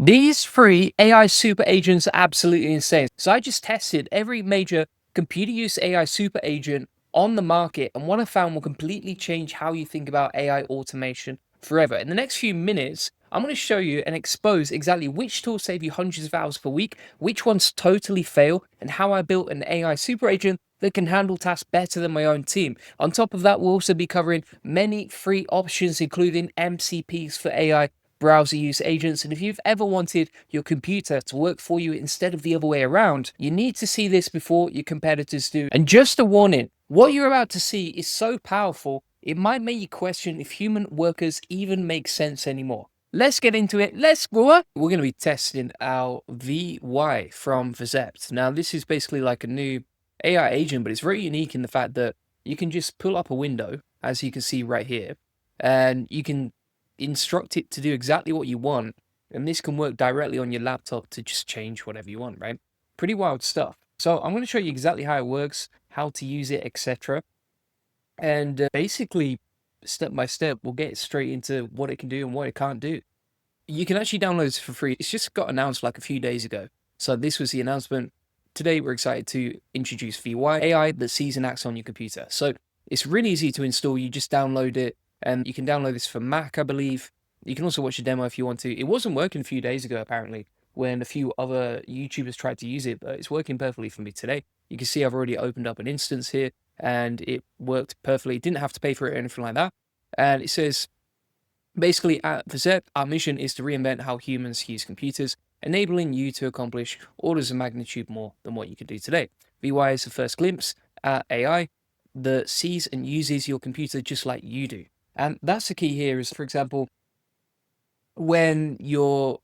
These free AI super agents are absolutely insane. So I just tested every major computer use AI super agent on the market, and what I found will completely change how you think about AI automation forever. In the next few minutes, I'm going to show you and expose exactly which tools save you hundreds of hours per week, which ones totally fail, and how I built an AI super agent that can handle tasks better than my own team. On top of that, we'll also be covering many free options, including MCPs for AI browser use agents. And if you've ever wanted your computer to work for you instead of the other way around, you need to see this before your competitors do. And just a warning, what you're about to see is so powerful, it might make you question if human workers even make sense anymore. Let's get into it. Let's go. We're going to be testing our VY from Verzept. Now, this is basically like a new AI agent, but it's very unique in the fact that you can just pull up a window, as you can see right here, and you can instruct it to do exactly what you want, and this can work directly on your laptop to just change whatever you want, right? Pretty wild stuff. So I'm going to show you exactly how it works, how to use it, etc. And basically, step by step, we'll get straight into what it can do and what it can't do. You can actually download this for free. It's just got announced like a few days ago. So this was the announcement. Today, we're excited to introduce VY AI that sees and acts on your computer. So it's really easy to install. You just download it, and you can download this for Mac, I believe. You can also watch a demo if you want to. It wasn't working a few days ago, apparently, when a few other YouTubers tried to use it, but it's working perfectly for me today. You can see I've already opened up an instance here, and it worked perfectly. Didn't have to pay for it or anything like that. And it says, basically, at Verzept, our mission is to reinvent how humans use computers, enabling you to accomplish orders of magnitude more than what you could do today. VY is the first glimpse at AI that sees and uses your computer just like you do. And that's the key here is, for example, when you're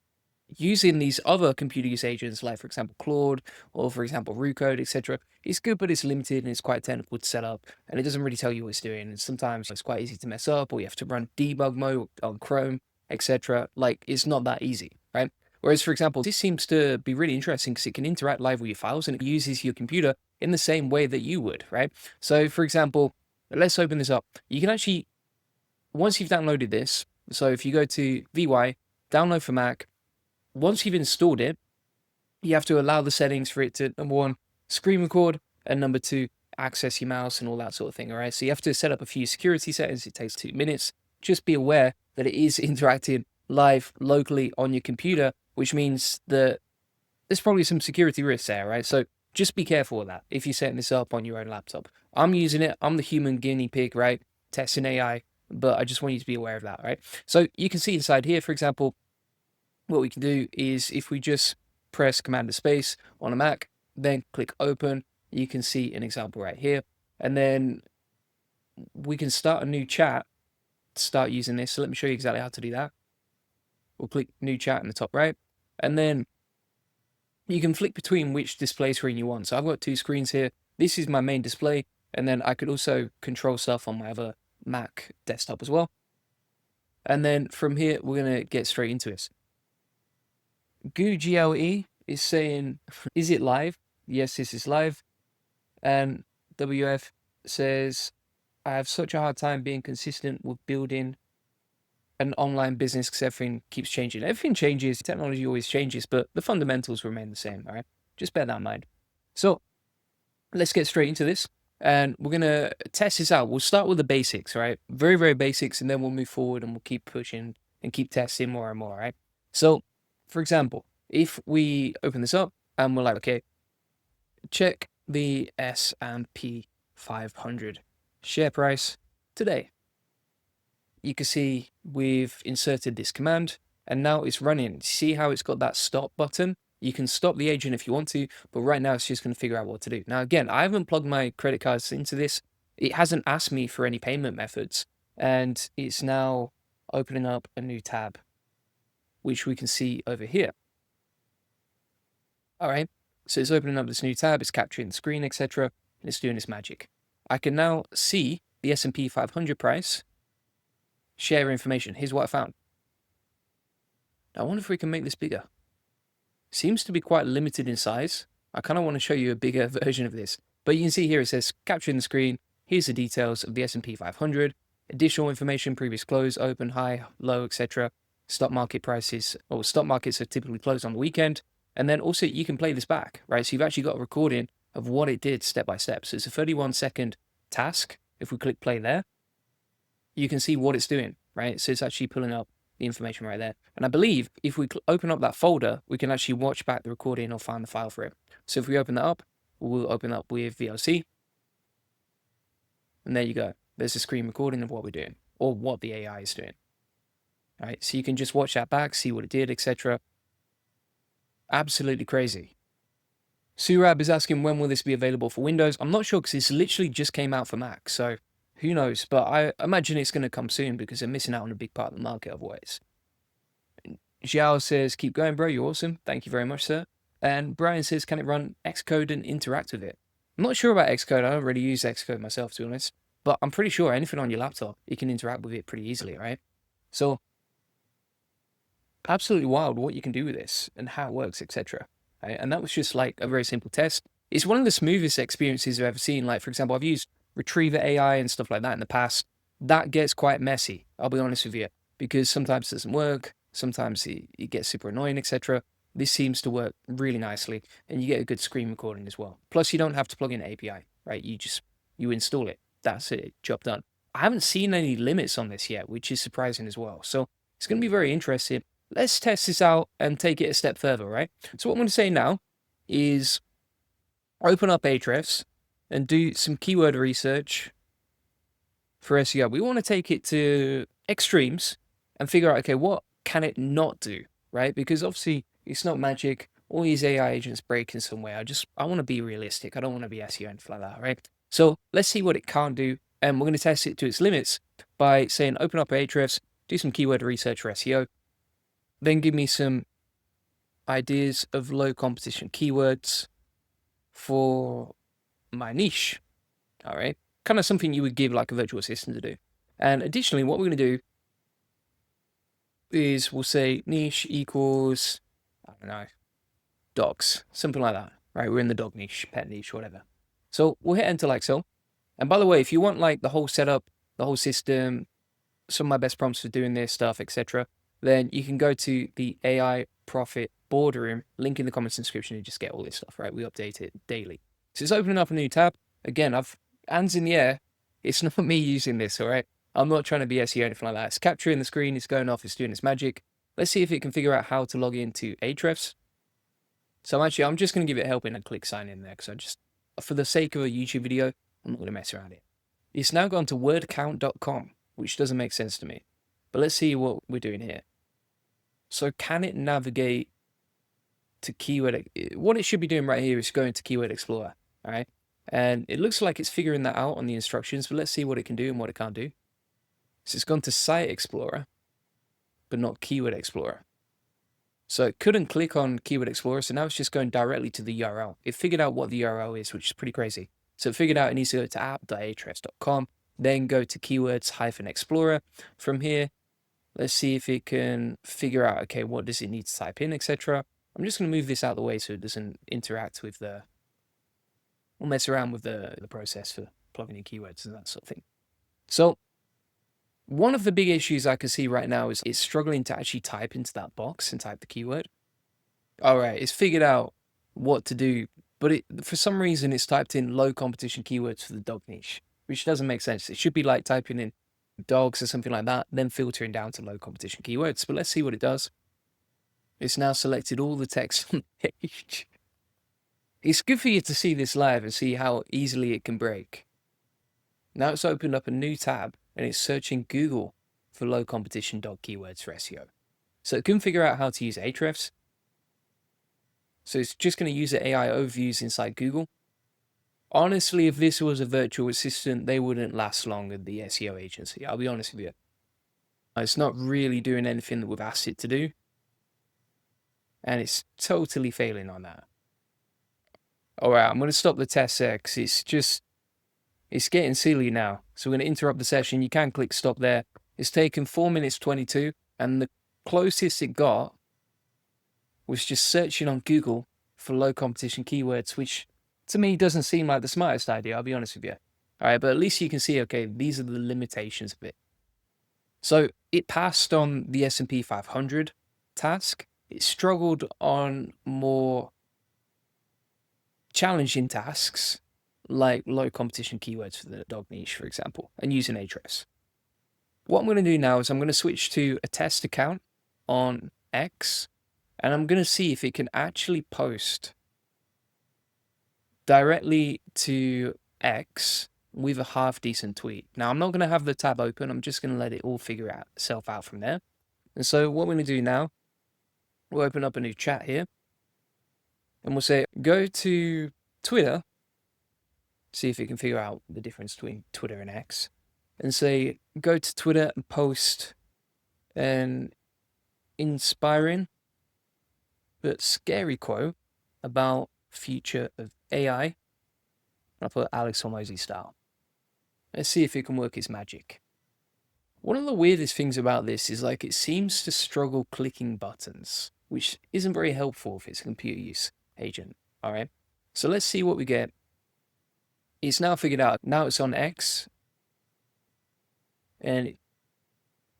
using these other computer use agents, like for example Claude or for example Code, etc., it's good, but it's limited and it's quite technical to set up, and it doesn't really tell you what it's doing. And sometimes it's quite easy to mess up, or you have to run debug mode on Chrome, etc. Like it's not that easy, right? Whereas, for example, this seems to be really interesting because it can interact live with your files and it uses your computer in the same way that you would, right? So, for example, let's open this up. You can actually, once you've downloaded this, so if you go to VY, download for Mac, once you've installed it, you have to allow the settings for it to, number one, screen record, and number two, access your mouse and all that sort of thing, all right? So you have to set up a few security settings. It takes 2 minutes. Just be aware that it is interacting live locally on your computer, which means that there's probably some security risks there, right? So just be careful with that if you're setting this up on your own laptop. I'm using it. I'm the human guinea pig, right? Testing AI, but I just want you to be aware of that, right? So you can see inside here, for example, what we can do is if we just press Command and Space on a Mac, then click Open, you can see an example right here. And then we can start a new chat to start using this. So let me show you exactly how to do that. We'll click New Chat in the top right, and then you can flick between which display screen you want. So I've got 2 screens here. This is my main display, and then I could also control stuff on my other Mac desktop as well. And then from here, we're going to get straight into this. GooGLE is saying, is it live? Yes, this is live. And WF says, I have such a hard time being consistent with building an online business because everything keeps changing. Everything changes, technology always changes, but the fundamentals remain the same, all right? Just bear that in mind. So let's get straight into this, and we're going to test this out. We'll start with the basics, right? Very, very basics, and then we'll move forward and we'll keep pushing and keep testing more and more, right? So, for example, if we open this up and we're like, okay, check the S&P 500 share price today. You can see we've inserted this command and now it's running. See how it's got that stop button? You can stop the agent if you want to, but right now it's just going to figure out what to do. Now, again, I haven't plugged my credit cards into this. It hasn't asked me for any payment methods, and it's now opening up a new tab, which we can see over here. All right, so it's opening up this new tab, it's capturing the screen, etc., and it's doing its magic. I can now see the S&P 500 price, share information. Here's what I found. Now, I wonder if we can make this bigger. Seems to be quite limited in size. I kind of want to show you a bigger version of this, but you can see here it says capturing the screen. Here's the details of the S&P 500, additional information, previous close, open, high, low, etc. stock market prices, or stock markets are typically closed on the weekend. And then also you can play this back, right? So you've actually got a recording of what it did step by step. So it's a 31-second task. If we click play there, you can see what it's doing, right? So it's actually pulling up the information right there. And I believe if we open up that folder, we can actually watch back the recording or find the file for it. So if we open that up, we'll open up with VLC. And there you go. There's a screen recording of what we're doing or what the AI is doing. All right, so you can just watch that back, see what it did, etc. Absolutely crazy. Surab is asking when will this be available for Windows? I'm not sure because it's literally just came out for Mac, so who knows? But I imagine it's going to come soon because they're missing out on a big part of the market otherwise. Xiao says, keep going, bro. You're awesome. Thank you very much, sir. And Brian says, can it run Xcode and interact with it? I'm not sure about Xcode. I don't really use Xcode myself, to be honest. But I'm pretty sure anything on your laptop, you can interact with it pretty easily, right? So, absolutely wild what you can do with this and how it works, etc. Right? And that was just like a very simple test. It's one of the smoothest experiences I've ever seen. Like, for example, I've used Retriever AI and stuff like that in the past. That gets quite messy, I'll be honest with you, because sometimes it doesn't work. Sometimes it gets super annoying, etc. This seems to work really nicely, and you get a good screen recording as well. Plus, you don't have to plug in an API, right? You install it. That's it. Job done. I haven't seen any limits on this yet, which is surprising as well. So it's going to be very interesting. Let's test this out and take it a step further, right? So what I'm going to say now is open up Ahrefs and do some keyword research for SEO. We want to take it to extremes and figure out, okay, what can it not do, right? Because obviously it's not magic. All these AI agents break in some way. I want to be realistic. I don't want to be SEO and like that, right? So let's see what it can't do. And we're going to test it to its limits by saying, open up Ahrefs, do some keyword research for SEO, then give me some ideas of low competition keywords for my niche. All right. Kind of something you would give like a virtual assistant to do. And additionally, what we're going to do is we'll say niche equals, I don't know, dogs, something like that, right? We're in the dog niche, pet niche, whatever. So we'll hit enter like so. And by the way, if you want like the whole setup, the whole system, some of my best prompts for doing this stuff, etc., then you can go to the AI Profit Boardroom, link in the comments description, and just get all this stuff, right? We update it daily. So it's opening up a new tab. Again, I've hands in the air. It's not me using this, all right? I'm not trying to be SEO or anything like that. It's capturing the screen, it's going off, it's doing its magic. Let's see if it can figure out how to log into Ahrefs. So I'm just going to give it a help and click sign in there because for the sake of a YouTube video, I'm not going to mess around it. It's now gone to wordcount.com, which doesn't make sense to me. But let's see what we're doing here. So can it navigate to keyword? What it should be doing right here is going to Keyword Explorer, all right? And it looks like it's figuring that out on the instructions, but let's see what it can do and what it can't do. So it's gone to Site Explorer, but not Keyword Explorer. So it couldn't click on Keyword Explorer, so now it's just going directly to the URL. It figured out what the URL is, which is pretty crazy. So it figured out it needs to go to app.ahrefs.com, then go to keywords-explorer. From here, let's see if it can figure out, okay, what does it need to type in, etc. I'm just going to move this out of the way so it doesn't interact with or mess around with the process for plugging in keywords and that sort of thing. So one of the big issues I can see right now is it's struggling to actually type into that box and type the keyword. All right, it's figured out what to do, but for some reason it's typed in low competition keywords for the dog niche, which doesn't make sense. It should be like typing in dogs or something like that, then filtering down to low competition keywords. But let's see what it does. It's now selected all the text on the page. It's good for you to see this live and see how easily it can break. Now it's opened up a new tab and it's searching Google for low competition dog keywords for SEO. So it can figure out how to use Ahrefs. So it's just going to use the AI overviews inside Google. Honestly, if this was a virtual assistant, they wouldn't last long at the SEO agency. I'll be honest with you. It's not really doing anything that we've asked it to do. And it's totally failing on that. All right, I'm going to stop the test there because it's getting silly now. So we're going to interrupt the session. You can click stop there. It's taken 4 minutes 22. And the closest it got was just searching on Google for low competition keywords, which to me doesn't seem like the smartest idea, I'll be honest with you. All right, but at least you can see, okay, these are the limitations of it. So it passed on the S&P 500 task. It struggled on more challenging tasks like low competition keywords for the dog niche, for example, and using Ahrefs. What I'm going to do now is I'm going to switch to a test account on X, and I'm going to see if it can actually post directly to X with a half decent tweet. Now, I'm not going to have the tab open. I'm just going to let it all figure itself out from there. And so what we're going to do now, we'll open up a new chat here, and we'll say, go to Twitter, see if it can figure out the difference between Twitter and X, and say, go to Twitter and post an inspiring but scary quote about future of AI. I'll put Alex Hormozy style. Let's see if it can work its magic. One of the weirdest things about this is like it seems to struggle clicking buttons, which isn't very helpful if it's a computer use agent. All right. So let's see what we get. It's now figured out. Now it's on X. And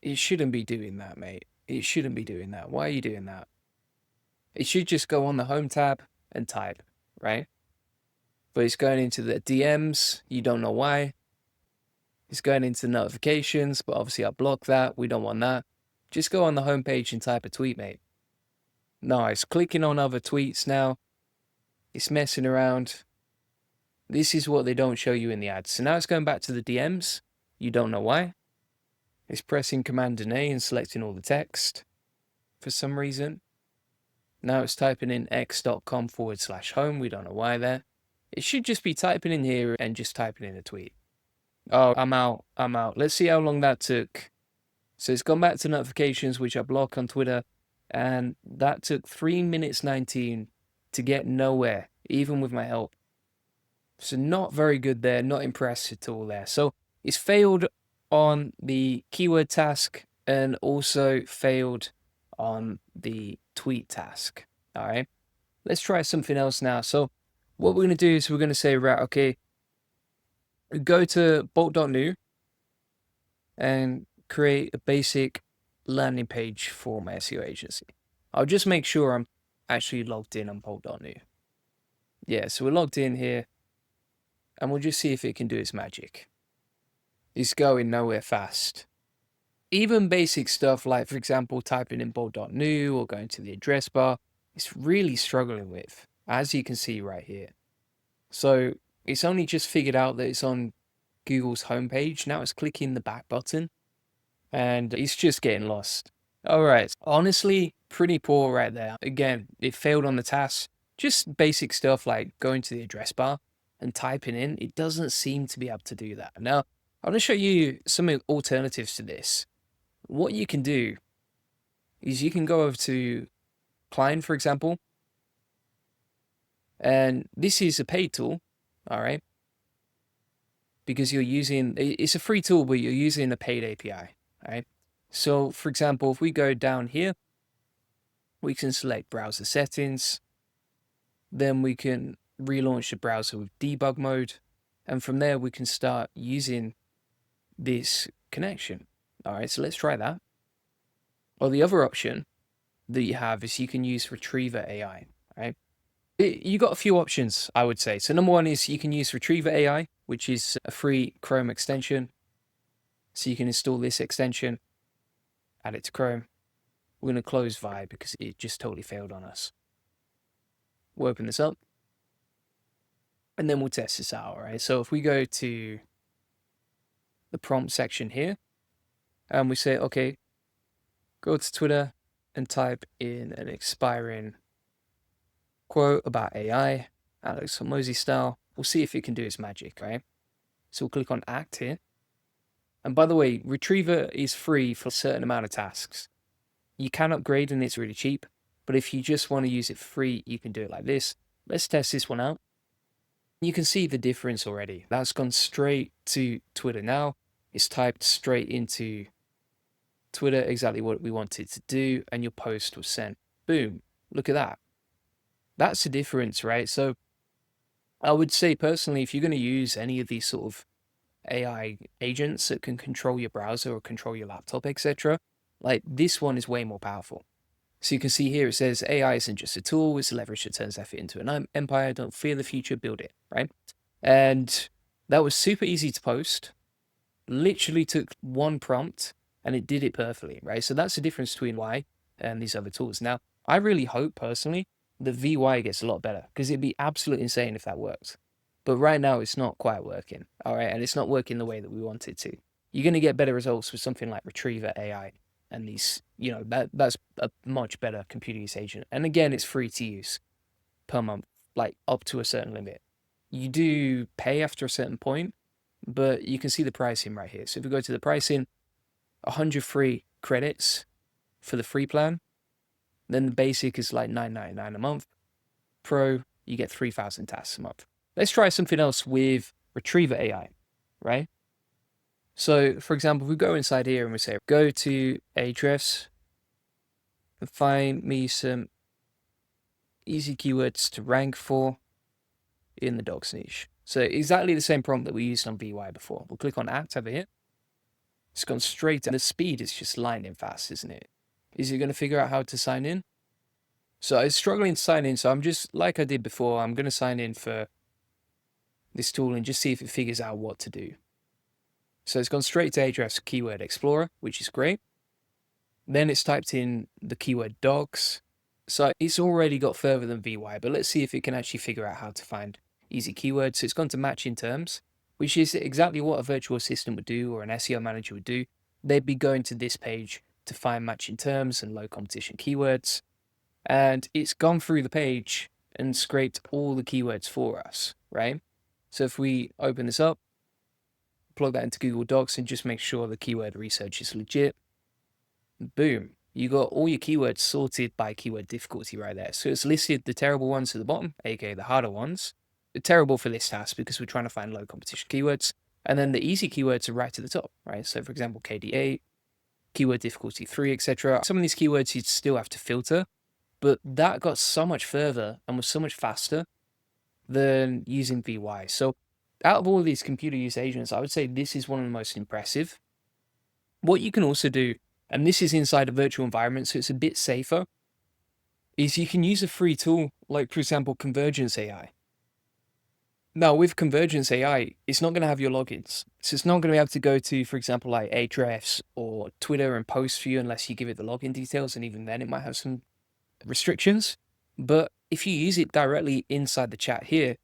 it shouldn't be doing that, mate. It shouldn't be doing that. Why are you doing that? It should just go on the home tab and type, right? But it's going into the DMs. You don't know why. It's going into notifications, but obviously I block that. We don't want that. Just go on the home page and type a tweet, mate. No, it's clicking on other tweets now. It's messing around. This is what they don't show you in the ads. So now it's going back to the DMs. You don't know why. It's pressing Command and A and selecting all the text for some reason. Now it's typing in x.com/home. We don't know why there. It should just be typing in here and just typing in a tweet. Oh, I'm out. Let's see how long that took. So it's gone back to notifications, which I block on Twitter. And that took 3 minutes 19 to get nowhere, even with my help. So not very good there. Not impressed at all there. So it's failed on the keyword task and also failed on the tweet task. All right. Let's try something else now. So what we're going to do is we're going to say, right, okay, go to bolt.new and create a basic landing page for my SEO agency. I'll just make sure I'm actually logged in on bolt.new. Yeah, so we're logged in here and we'll just see if it can do its magic. It's going nowhere fast. Even basic stuff like, for example, typing in bolt.new or going to the address bar, it's really struggling with, as you can see right here. So it's only just figured out that it's on Google's homepage. Now it's clicking the back button and it's just getting lost. All right. Honestly, pretty poor right there. Again, it failed on the task. Just basic stuff like going to the address bar and typing in. It doesn't seem to be able to do that. Now, I'm going to show you some alternatives to this. What you can do is you can go over to Klein, for example. And this is a paid tool. All right. Because you're using, it's a free tool, but you're using a paid API, right? So for example, if we go down here, we can select browser settings, then we can relaunch the browser with debug mode. And from there, we can start using this connection. All right, so let's try that. Or the other option that you have is you can use Retriever AI, right? You got a few options, I would say. So number one is you can use Retriever AI, which is a free Chrome extension. So you can install this extension, add it to Chrome. We're going to close Vi because it just totally failed on us. We'll open this up. And then we'll test this out, all right? So if we go to the prompt section here, and we say, okay, go to Twitter and type in an inspiring quote about AI, Alex Hormozy style. We'll see if it can do its magic, right? So we'll click on Act here. And by the way, Retriever is free for a certain amount of tasks. You can upgrade and it's really cheap. But if you just want to use it free, you can do it like this. Let's test this one out. You can see the difference already. That's gone straight to Twitter now. It's typed straight into Twitter exactly what we want it to do. And your post was sent. Boom. Look at that. That's the difference, right? So I would say personally, if you're going to use any of these sort of AI agents that can control your browser or control your laptop, etc., like this one is way more powerful. So you can see here it says AI isn't just a tool, it's a leverage that turns effort into an empire. Don't fear the future, build it, right? And that was super easy to post. Literally took one prompt and it did it perfectly, right? So that's the difference between Y and these other tools. Now, I really hope personally that VY gets a lot better because it'd be absolutely insane if that worked. But right now it's not quite working, all right? And it's not working the way that we want it to. You're going to get better results with something like Retriever AI and these, that's a much better computer use agent. And again, it's free to use per month, like up to a certain limit. You do pay after a certain point, but you can see the pricing right here. So if we go to the pricing, 100 free credits for the free plan. Then the basic is like $9.99 a month. Pro, you get 3,000 tasks a month. Let's try something else with Retriever AI, right? So for example, if we go inside here and we say, go to Ahrefs and find me some easy keywords to rank for in the dogs niche. So exactly the same prompt that we used on VY before. We'll click on Act over here. It's gone straight, and the speed is just lightning fast, isn't it? Is it going to figure out how to sign in? So I was struggling to sign in, so I'm just, like I did before, I'm going to sign in for this tool and just see if it figures out what to do. So it's gone straight to Ahrefs Keyword Explorer, which is great. Then it's typed in the keyword dogs. So it's already got further than VY, but let's see if it can actually figure out how to find easy keywords. So it's gone to matching terms, which is exactly what a virtual assistant would do or an SEO manager would do. They'd be going to this page to find matching terms and low competition keywords. And it's gone through the page and scraped all the keywords for us, right? So if we open this up, plug that into Google Docs and just make sure the keyword research is legit, boom, you got all your keywords sorted by keyword difficulty right there. So it's listed the terrible ones at the bottom, aka the harder ones. They're terrible for this task because we're trying to find low competition keywords. And then the easy keywords are right to the top, right? So for example, KD8, keyword difficulty 3, etc. Some of these keywords you'd still have to filter, but that got so much further and was so much faster than using VY. So out of all of these computer use agents, I would say this is one of the most impressive. What you can also do, and this is inside a virtual environment, so it's a bit safer, is you can use a free tool, like for example, Convergence AI. Now with Convergence AI, it's not going to have your logins. So it's not going to be able to go to, for example, like Ahrefs or Twitter and post for you unless you give it the login details. And even then it might have some restrictions. But if you use it directly inside the chat here,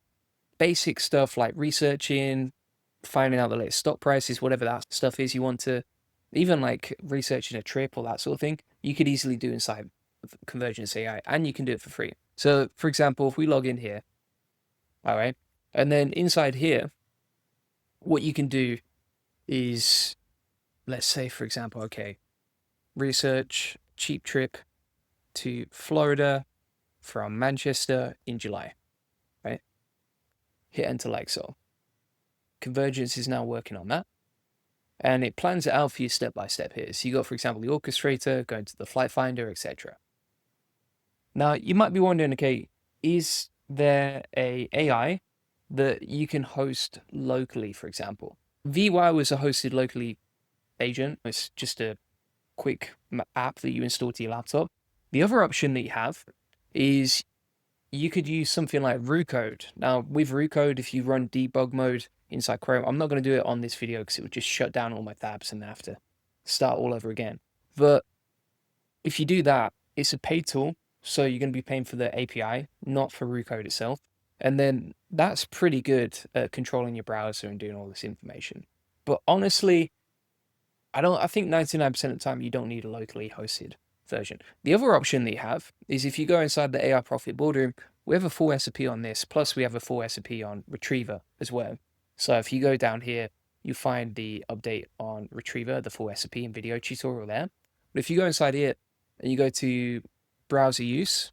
basic stuff like researching, finding out the latest stock prices, whatever that stuff is you want to, even like researching a trip or that sort of thing, you could easily do inside Convergence AI, and you can do it for free. So for example, if we log in here, all right, and then inside here, what you can do is, let's say for example, okay, research cheap trip to Florida from Manchester in July, right? Hit enter like so. Convergence is now working on that. And it plans it out for you step by step here. So you got, for example, the orchestrator, going to the flight finder, etc. Now, you might be wondering, okay, is there a AI that you can host locally, for example? VY was a hosted locally agent. It's just a quick app that you install to your laptop. The other option that you have is you could use something like RuCode. Now, with RuCode, if you run debug mode inside Chrome, I'm not going to do it on this video because it would just shut down all my tabs and then have to start all over again. But if you do that, it's a paid tool, so you're going to be paying for the API, not for RuCode itself. And then that's pretty good at controlling your browser and doing all this information. But honestly, I think 99% of the time you don't need a locally hosted version. The other option that you have is if you go inside the AI Profit Boardroom, we have a full SOP on this, plus we have a full SOP on Retriever as well. So if you go down here, you find the update on Retriever, the full SOP and video tutorial there. But if you go inside here and you go to browser use,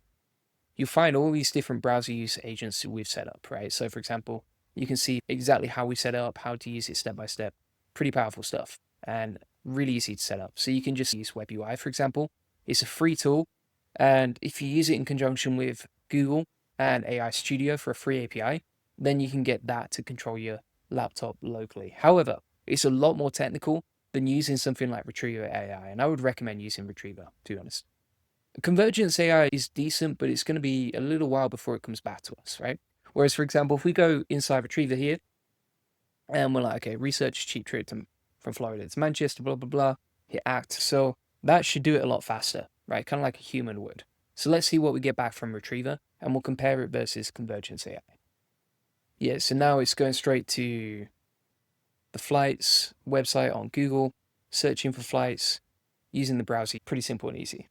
you find all these different browser use agents that we've set up, right? So for example, you can see exactly how we set it up, how to use it step by step. Pretty powerful stuff and really easy to set up. So you can just use Web UI, for example. It's a free tool. And if you use it in conjunction with Google and AI Studio for a free API, then you can get that to control your laptop locally. However, it's a lot more technical than using something like Retriever AI, and I would recommend using Retriever, to be honest. Convergence AI is decent, but it's going to be a little while before it comes back to us, right? Whereas, for example, if we go inside Retriever here, and we're like, okay, research cheap trip from Florida to Manchester, blah, blah, blah, hit act. So that should do it a lot faster, right? Kind of like a human would. So let's see what we get back from Retriever, and we'll compare it versus Convergence AI. Yeah, so now it's going straight to the flights website on Google, searching for flights, using the browser. Pretty simple and easy.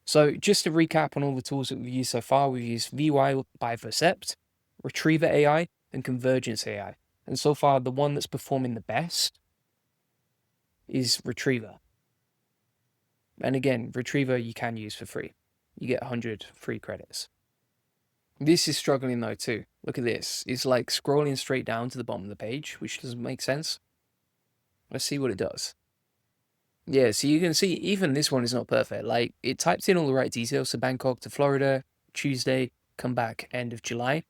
So just to recap on all the tools that we've used so far, we've used VY by Vercept, Retriever AI, and Convergence AI. And so far, the one that's performing the best is Retriever. And again, Retriever you can use for free. You get 100 free credits. This is struggling though too. Look at this. It's like scrolling straight down to the bottom of the page, which doesn't make sense. Let's see what it does. Yeah, so you can see even this one is not perfect. Like it types in all the right details. So Bangkok to Florida, Tuesday, come back end of July.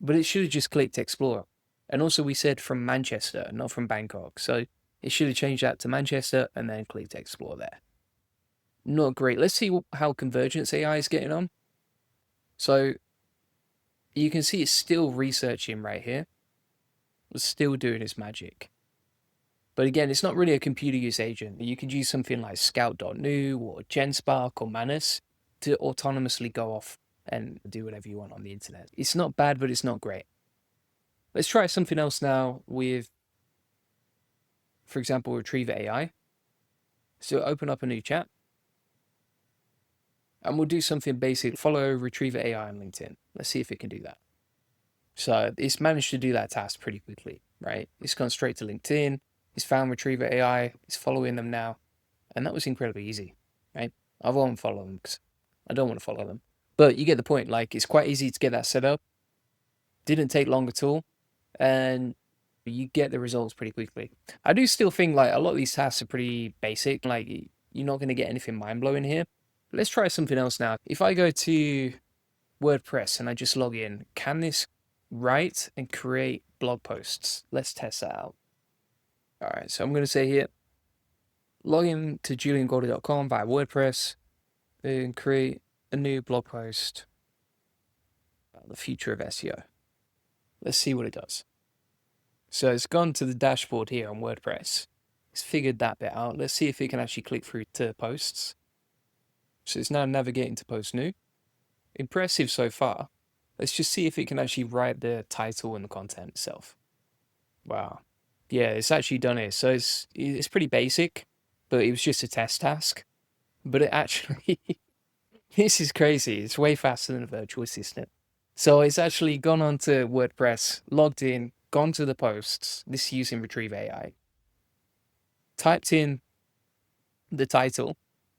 But it should have just clicked explore. And also we said from Manchester, not from Bangkok. So it should have changed that to Manchester and then clicked explore there. Not great. Let's see how Convergence AI is getting on. So you can see it's still researching right here. It's still doing its magic. But again, it's not really a computer use agent. You could use something like Scout.new or GenSpark or Manus to autonomously go off and do whatever you want on the internet. It's not bad, but it's not great. Let's try something else now with, for example, Retriever AI. So open up a new chat. And we'll do something basic. Follow Retriever AI on LinkedIn. Let's see if it can do that. So it's managed to do that task pretty quickly, right? It's gone straight to LinkedIn. It's found Retriever AI. It's following them now. And that was incredibly easy, right? I won't follow them because I don't want to follow them. But you get the point. Like, it's quite easy to get that set up. Didn't take long at all. And you get the results pretty quickly. I do still think, like, a lot of these tasks are pretty basic. Like, you're not going to get anything mind-blowing here. But let's try something else now. If I go to WordPress and I just log in, can this write and create blog posts? Let's test that out. All right, so I'm going to say here, log in to juliangordy.com via WordPress and create a new blog post about the future of SEO. Let's see what it does. So it's gone to the dashboard here on WordPress. It's figured that bit out. Let's see if it can actually click through to posts. So it's now navigating to post new. Impressive so far. Let's just see if it can actually write the title and the content itself. Wow. Yeah, it's actually done it. So it's pretty basic, but it was just a test task. But it actually, this is crazy. It's way faster than a virtual assistant. So it's actually gone onto WordPress, logged in, gone to the posts. This is using Retriever AI. Typed in the title,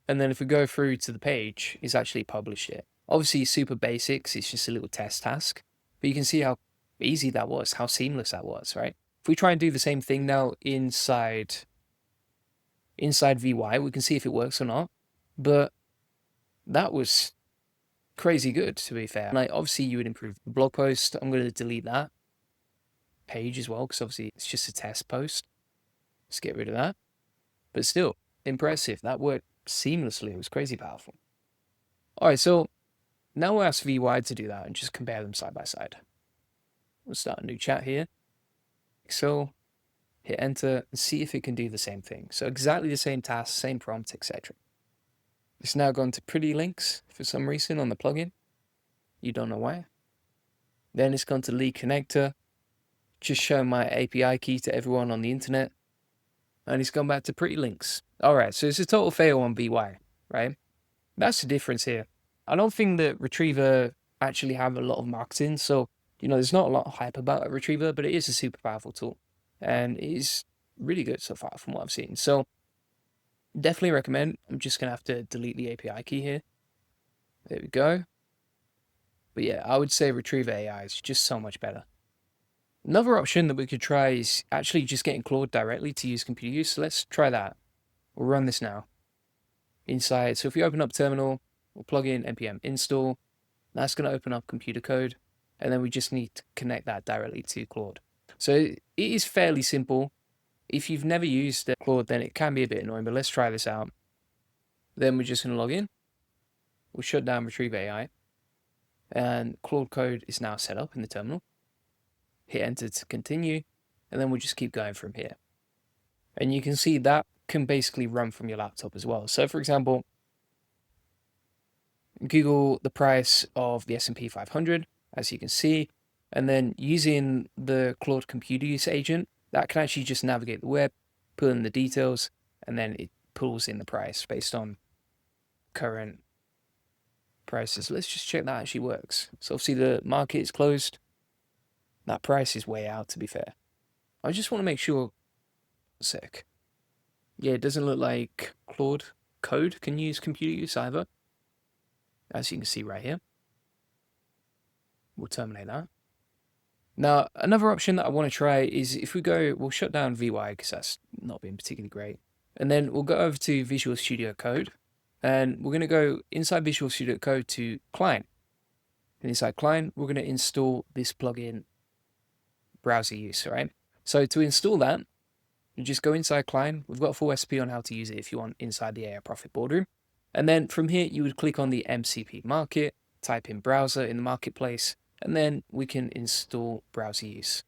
and then if we go through to the page, it's actually published it. Obviously, super basics. It's just a little test task, but you can see how easy that was, how seamless that was, right? If we try and do the same thing now inside VY, we can see if it works or not. But that was crazy good, to be fair. Like, obviously, you would improve the blog post. I'm going to delete that page as well, because obviously it's just a test post. Let's get rid of that. But still, impressive. That worked seamlessly. It was crazy powerful. All right, so now we'll ask VY to do that and just compare them side by side. We'll start a new chat here. So hit enter and see if it can do the same thing. So exactly the same task, same prompt, etc. It's now gone to pretty links for some reason on the plugin. You don't know why. Then it's gone to lead connector, just showing my API key to everyone on the internet. And it's gone back to pretty links. All right, so it's a total fail on VY, right? That's the difference here. I don't think that Retriever actually have a lot of marketing. So, there's not a lot of hype about a Retriever, but it is a super powerful tool. And it is really good so far from what I've seen. So definitely recommend. I'm just going to have to delete the API key here. There we go. But yeah, I would say Retriever AI is just so much better. Another option that we could try is actually just getting Claude directly to use computer use. So let's try that. We'll run this now. Inside, so if we open up terminal, we'll plug in npm install. That's going to open up computer code. And then we just need to connect that directly to Claude. So it is fairly simple. If you've never used Claude, then it can be a bit annoying, but let's try this out. Then we're just going to log in. We'll shut down Retrieve AI. And Claude code is now set up in the terminal. Hit enter to continue. And then we'll just keep going from here. And you can see that can basically run from your laptop as well. So for example, Google the price of the S&P 500, as you can see, and then using the Claude computer use agent, that can actually just navigate the web, pull in the details, and then it pulls in the price based on current prices. Let's just check that actually works. So obviously the market is closed. That price is way out, to be fair. I just want to make sure. Sick. Yeah, it doesn't look like Claude code can use computer use either. As you can see right here. We'll terminate that. Now, another option that I want to try is if we'll shut down VY because that's not been particularly great. And then we'll go over to Visual Studio Code. And we're going to go inside Visual Studio Code to Client. And inside Client, we're going to install this plugin, Browser Use, right? So to install that, you just go inside Client. We've got a full SP on how to use it if you want inside the AI Profit Boardroom. And then from here, you would click on the MCP market, type in browser in the marketplace, and then we can install Browser Use.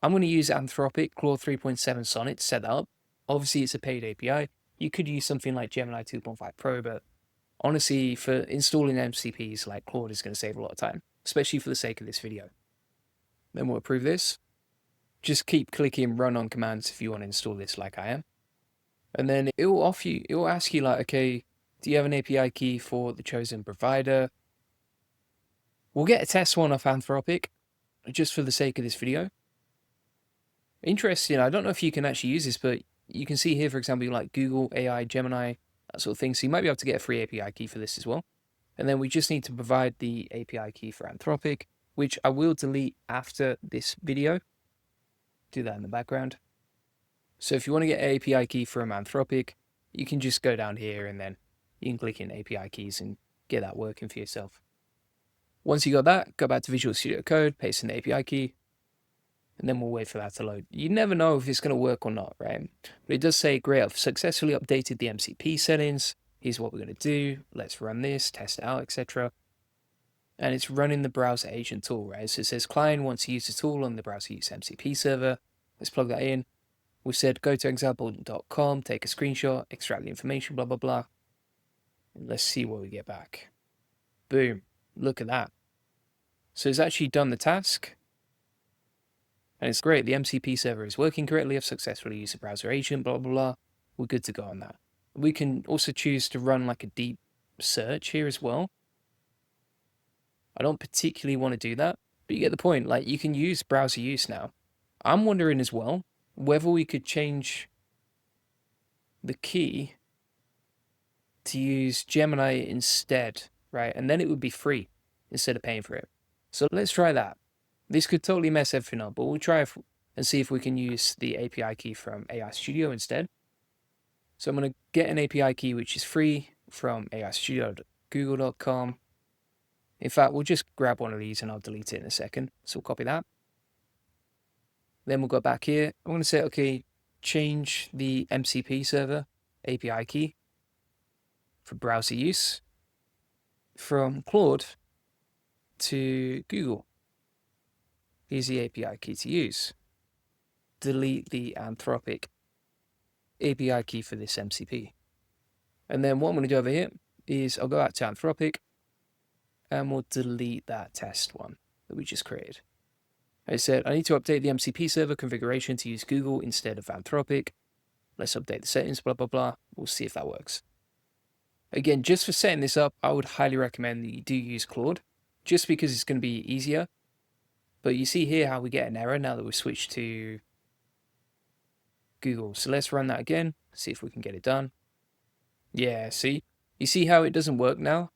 I'm going to use Anthropic Claude 3.7 Sonnet to set that up. Obviously, it's a paid API. You could use something like Gemini 2.5 Pro, but honestly, for installing MCPs, like Claude is going to save a lot of time, especially for the sake of this video. Then we'll approve this. Just keep clicking run on commands if you want to install this like I am. And then it will ask you like, okay, do you have an API key for the chosen provider? We'll get a test one off Anthropic, just for the sake of this video. Interesting, I don't know if you can actually use this, but you can see here, for example, like Google, AI, Gemini, that sort of thing. So you might be able to get a free API key for this as well. And then we just need to provide the API key for Anthropic, which I will delete after this video. Do that in the background. So if you want to get an API key from Anthropic, you can just go down here and then you can click in API keys and get that working for yourself. Once you got that, go back to Visual Studio Code, paste in the API key, and then we'll wait for that to load. You never know if it's going to work or not, right? But it does say, great, I've successfully updated the MCP settings. Here's what we're going to do. Let's run this, test it out, etc. And it's running the browser agent tool, right? So it says client wants to use the tool on the browser use MCP server. Let's plug that in. We said go to example.com, take a screenshot, extract the information, blah, blah, blah. And let's see what we get back. Boom. Look at that. So it's actually done the task. And it's great. The MCP server is working correctly. I've successfully used the browser agent, blah, blah, blah. We're good to go on that. We can also choose to run like a deep search here as well. I don't particularly want to do that, but you get the point. Like, you can use browser use now. I'm wondering as well whether we could change the key to use Gemini instead, right? And then it would be free instead of paying for it. So let's try that. This could totally mess everything up, but we'll try and see if we can use the API key from AI Studio instead. So I'm going to get an API key which is free from aistudio.google.com. In fact, we'll just grab one of these and I'll delete it in a second. So we'll copy that. Then we'll go back here. I'm going to say, okay, change the MCP server API key for browser use from Claude to Google. Here's the API key to use. Delete the Anthropic API key for this MCP. And then what I'm going to do over here is I'll go out to Anthropic and we'll delete that test one that we just created. I said, I need to update the MCP server configuration to use Google instead of Anthropic. Let's update the settings, blah, blah, blah. We'll see if that works. Again, just for setting this up, I would highly recommend that you do use Claude, just because it's going to be easier. But you see here how we get an error now that we've switched to Google. So let's run that again, see if we can get it done. Yeah, see? You see how it doesn't work now?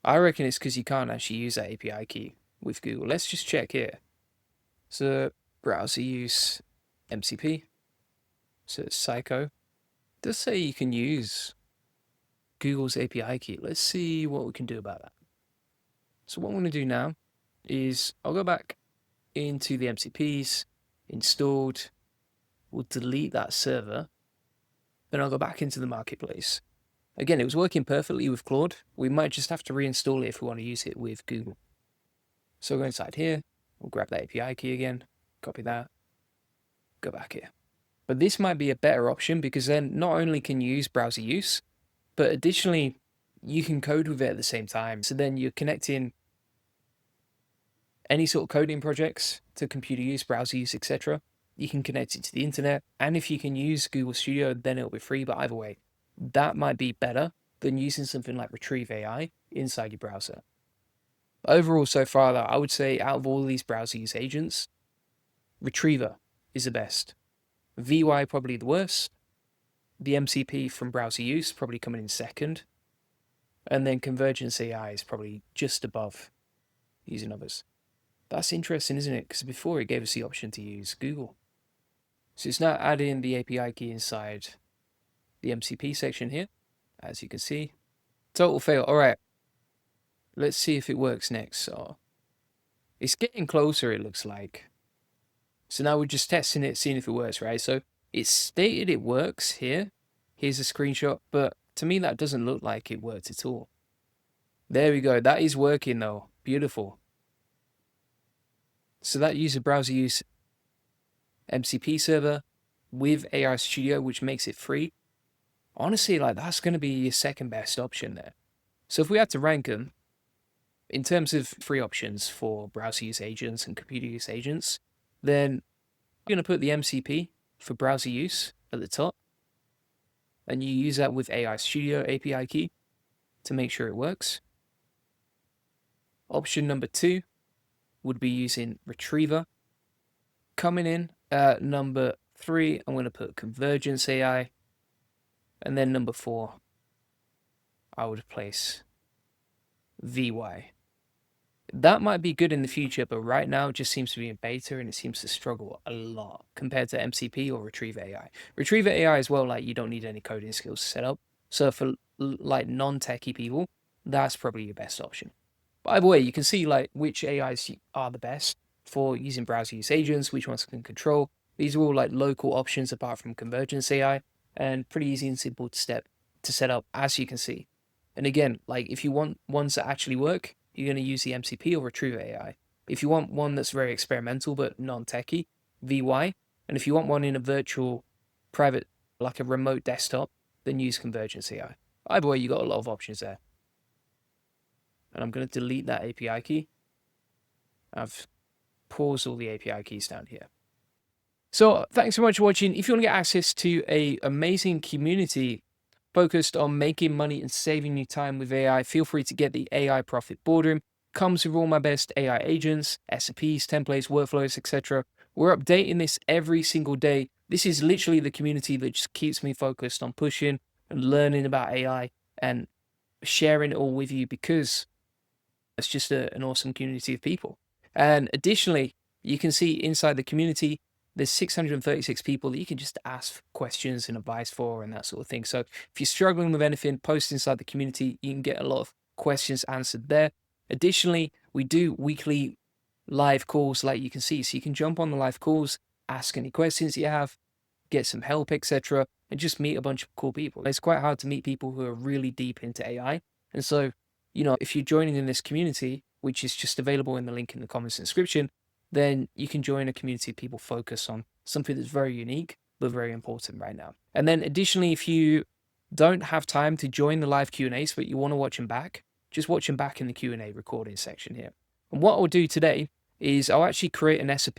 I reckon it's because you can't actually use that API key with Google. Let's just check here. So browser use MCP. So it's Psycho. It does say you can use Google's API key. Let's see what we can do about that. So what I'm going to do now is I'll go back into the MCPs, installed. We'll delete that server. Then I'll go back into the marketplace. Again, it was working perfectly with Claude. We might just have to reinstall it if we want to use it with Google. So we'll go inside here. We'll grab that API key again, copy that, go back here. But this might be a better option because then not only can you use browser use, but additionally, you can code with it at the same time. So then you're connecting any sort of coding projects to computer use, browser use, etc. You can connect it to the internet. And if you can use Google Studio, then it'll be free. But either way, that might be better than using something like Retrieve AI inside your browser. Overall, so far, though, I would say out of all these browser use agents, Retriever is the best. VY probably the worst. The MCP from browser use probably coming in second. And then Convergence AI is probably just above using others. That's interesting, isn't it? Because before it gave us the option to use Google. So it's now adding the API key inside the MCP section here, as you can see. Total fail. All right. Let's see if it works next. So it's getting closer, it looks like. So now we're just testing it, seeing if it works, right? So it's stated it works here. Here's a screenshot, but to me that doesn't look like it worked at all. There we go. That is working though. Beautiful. So that user browser use MCP server with AI Studio, which makes it free. Honestly, like that's going to be your second best option there. So if we had to rank them in terms of free options for browser use agents and computer use agents, then you're going to put the MCP for browser use at the top. And you use that with AI Studio API key to make sure it works. Option number 2 would be using Retriever. Coming in at number 3, I'm going to put Convergence AI. And then number 4, I would place VY. That might be good in the future, but right now it just seems to be in beta and it seems to struggle a lot compared to MCP or Retrieve AI. Retrieve AI as well, like you don't need any coding skills to set up. So for like non-techie people, that's probably your best option. By the way, you can see like which AIs are the best for using browser use agents, which ones can control. These are all like local options apart from Convergence AI and pretty easy and simple to set up, as you can see. And again, like if you want ones that actually work, you're going to use the MCP or Retrieve AI. If you want one that's very experimental but non-techie, VY. And if you want one in a virtual private, like a remote desktop, then use Convergence AI. Either way, you got a lot of options there. And I'm going to delete that API key. I've paused all the API keys down here. So thanks so much for watching. If you want to get access to an amazing community focused on making money and saving you time with AI, feel free to get the AI Profit Boardroom. Comes with all my best AI agents, SOPs, templates, workflows, etc. We're updating this every single day. This is literally the community that just keeps me focused on pushing and learning about AI and sharing it all with you because it's just an awesome community of people. And additionally, you can see inside the community, there's 636 people that you can just ask questions and advice for and that sort of thing. So if you're struggling with anything, post inside the community. You can get a lot of questions answered there. Additionally, we do weekly live calls like you can see. So you can jump on the live calls, ask any questions you have, get some help, etc. and just meet a bunch of cool people. It's quite hard to meet people who are really deep into AI. And so, you know, if you're joining in this community, which is just available in the link in the comments description, then you can join a community of people focused on something that's very unique, but very important right now. And then additionally, if you don't have time to join the live Q&As, but you want to watch them back, just watch them back in the Q&A recording section here. And what I'll do today is I'll actually create an SOP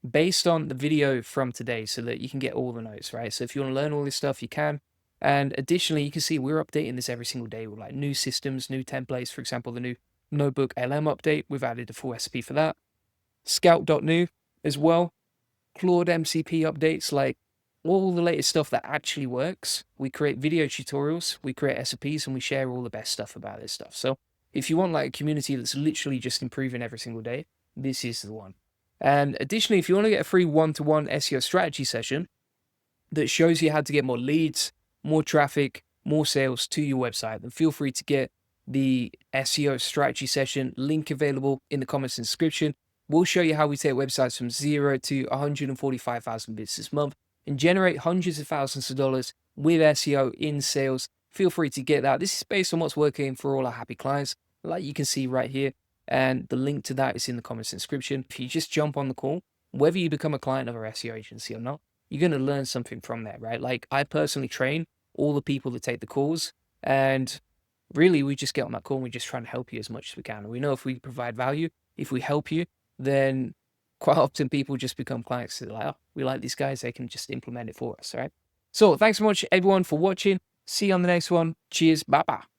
based on the video from today so that you can get all the notes, right? So if you want to learn all this stuff, you can. And additionally, you can see we're updating this every single day with like new systems, new templates. For example, the new Notebook LM update, we've added a full SOP for that. Scout.new as well. Claude MCP updates, like all the latest stuff that actually works. We create video tutorials, we create SOPs, and we share all the best stuff about this stuff. So if you want like a community that's literally just improving every single day, this is the one. And additionally, if you want to get a free one-to-one SEO strategy session that shows you how to get more leads, more traffic, more sales to your website, then feel free to get the SEO strategy session link available in the comments and description. We'll show you how we take websites from 0 to 145,000 visitors a month and generate hundreds of thousands of dollars with SEO in sales. Feel free to get that. This is based on what's working for all our happy clients, like you can see right here. And the link to that is in the comments description. If you just jump on the call, whether you become a client of our SEO agency or not, you're going to learn something from there, right? Like I personally train all the people that take the calls, and really we just get on that call and we just try and help you as much as we can. We know if we provide value, if we help you, then quite often people just become clients. They're like, oh, we like these guys. They can just implement it for us, right? So thanks so much, everyone, for watching. See you on the next one. Cheers. Bye-bye.